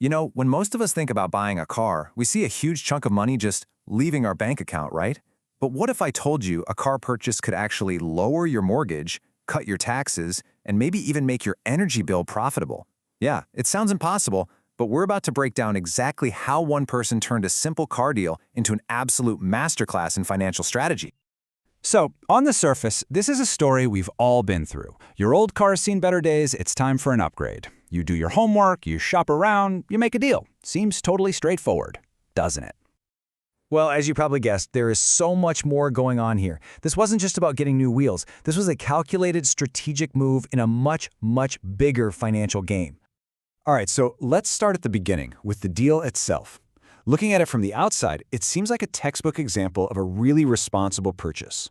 You know, when most of us think about buying a car, we see a huge chunk of money just leaving our bank account, right? But what if I told you a car purchase could actually lower your mortgage, cut your taxes, and maybe even make your energy bill profitable? Yeah, it sounds impossible, but we're about to break down exactly how one person turned a simple car deal into an absolute masterclass in financial strategy. So, on the surface, this is a story we've all been through. Your old car's seen better days, it's time for an upgrade. You do your homework, you shop around, you make a deal. Seems totally straightforward, doesn't it? Well, as you probably guessed, there is so much more going on here. This wasn't just about getting new wheels. This was a calculated, strategic move in a much, much bigger financial game. All right, so let's start at the beginning with the deal itself. Looking at it from the outside, it seems like a textbook example of a really responsible purchase.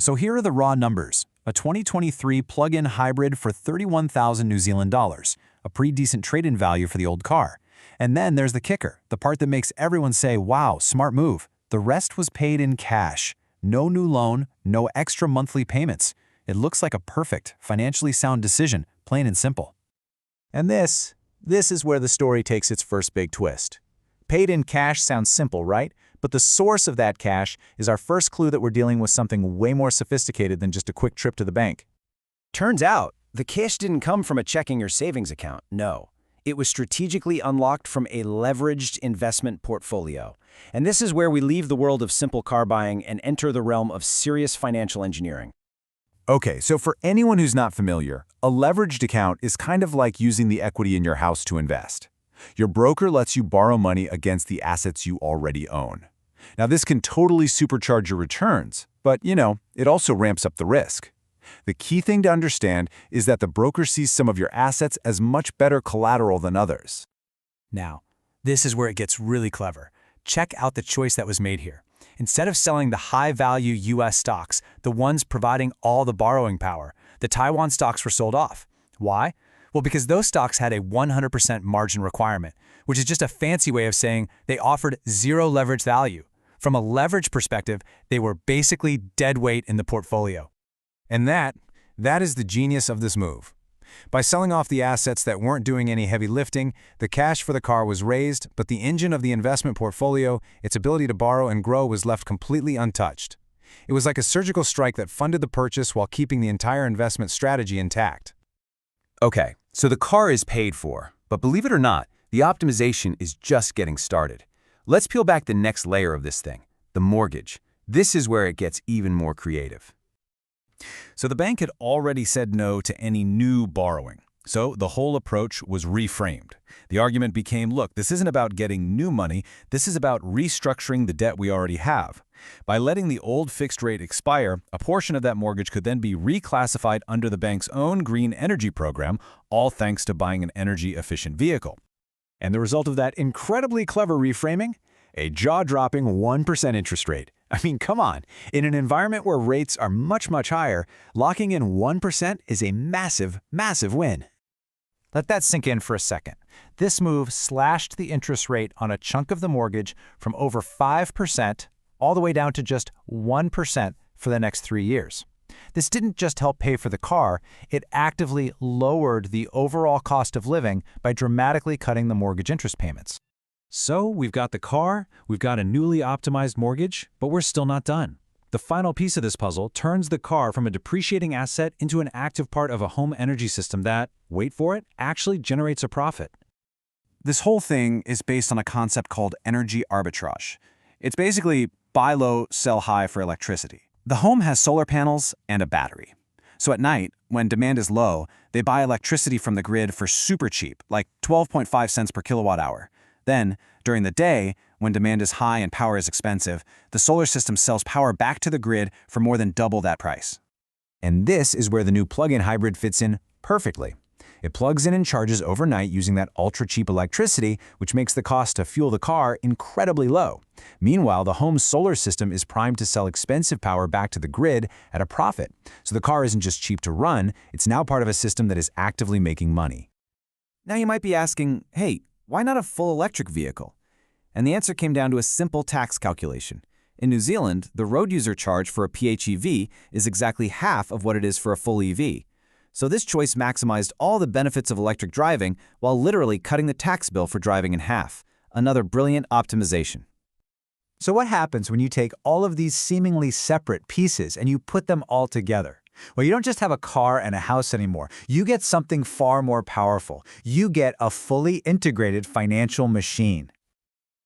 So here are the raw numbers. A 2023 plug-in hybrid for 31,000 New Zealand dollars, a pretty decent trade-in value for the old car. And then there's the kicker, the part that makes everyone say, wow, smart move. The rest was paid in cash. No new loan, no extra monthly payments. It looks like a perfect, financially sound decision, plain and simple. And this is where the story takes its first big twist. Paid in cash sounds simple, right? But the source of that cash is our first clue that we're dealing with something way more sophisticated than just a quick trip to the bank. Turns out, the cash didn't come from a checking or savings account, no. It was strategically unlocked from a leveraged investment portfolio. And this is where we leave the world of simple car buying and enter the realm of serious financial engineering. Okay, so for anyone who's not familiar, a leveraged account is kind of like using the equity in your house to invest. Your broker lets you borrow money against the assets you already own. Now, this can totally supercharge your returns, but, it also ramps up the risk. The key thing to understand is that the broker sees some of your assets as much better collateral than others. Now, this is where it gets really clever. Check out the choice that was made here. Instead of selling the high-value U.S. stocks, the ones providing all the borrowing power, the Taiwan stocks were sold off. Why? Well, because those stocks had a 100% margin requirement, which is just a fancy way of saying they offered zero leverage value. From a leverage perspective, they were basically dead weight in the portfolio. And that is the genius of this move. By selling off the assets that weren't doing any heavy lifting, the cash for the car was raised, but the engine of the investment portfolio, its ability to borrow and grow, was left completely untouched. It was like a surgical strike that funded the purchase while keeping the entire investment strategy intact. Okay, so the car is paid for, but believe it or not, the optimization is just getting started. Let's peel back the next layer of this thing, the mortgage. This is where it gets even more creative. So the bank had already said no to any new borrowing. So the whole approach was reframed. The argument became, look, this isn't about getting new money, this is about restructuring the debt we already have. By letting the old fixed rate expire, a portion of that mortgage could then be reclassified under the bank's own green energy program, all thanks to buying an energy-efficient vehicle. And the result of that incredibly clever reframing? A jaw-dropping 1% interest rate. I mean, come on. In an environment where rates are much, much higher, locking in 1% is a massive, massive win. Let that sink in for a second. This move slashed the interest rate on a chunk of the mortgage from over 5% all the way down to just 1% for the next 3 years. This didn't just help pay for the car, it actively lowered the overall cost of living by dramatically cutting the mortgage interest payments. So we've got the car, we've got a newly optimized mortgage, but we're still not done. The final piece of this puzzle turns the car from a depreciating asset into an active part of a home energy system that, wait for it, actually generates a profit. This whole thing is based on a concept called energy arbitrage. It's basically buy low, sell high for electricity. The home has solar panels and a battery. So at night, when demand is low, they buy electricity from the grid for super cheap, like 12.5 cents per kilowatt hour. Then, during the day, when demand is high and power is expensive, the solar system sells power back to the grid for more than double that price. And this is where the new plug-in hybrid fits in perfectly. It plugs in and charges overnight using that ultra-cheap electricity, which makes the cost to fuel the car incredibly low. Meanwhile, the home's solar system is primed to sell expensive power back to the grid at a profit. So the car isn't just cheap to run, it's now part of a system that is actively making money. Now you might be asking, hey, why not a full electric vehicle? And the answer came down to a simple tax calculation. In New Zealand, the road user charge for a PHEV is exactly half of what it is for a full EV. So this choice maximized all the benefits of electric driving while literally cutting the tax bill for driving in half. Another brilliant optimization. So what happens when you take all of these seemingly separate pieces and you put them all together? Well, you don't just have a car and a house anymore. You get something far more powerful. You get a fully integrated financial machine.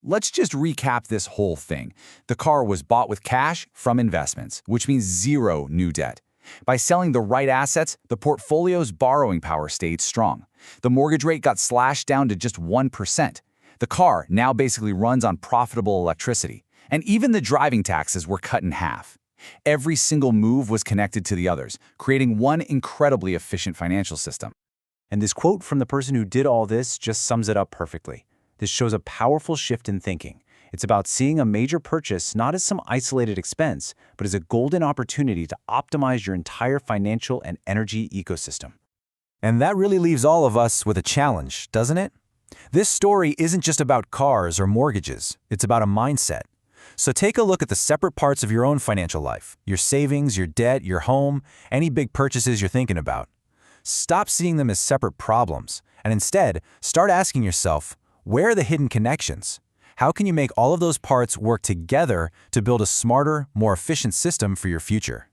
Let's just recap this whole thing. The car was bought with cash from investments, which means zero new debt. By selling the right assets, the portfolio's borrowing power stayed strong. The mortgage rate got slashed down to just 1%. The car now basically runs on profitable electricity. And even the driving taxes were cut in half. Every single move was connected to the others, creating one incredibly efficient financial system. And this quote from the person who did all this just sums it up perfectly. This shows a powerful shift in thinking. It's about seeing a major purchase not as some isolated expense, but as a golden opportunity to optimize your entire financial and energy ecosystem. And that really leaves all of us with a challenge, doesn't it? This story isn't just about cars or mortgages. It's about a mindset. So take a look at the separate parts of your own financial life, your savings, your debt, your home, any big purchases you're thinking about. Stop seeing them as separate problems, and instead, start asking yourself, where are the hidden connections? How can you make all of those parts work together to build a smarter, more efficient system for your future?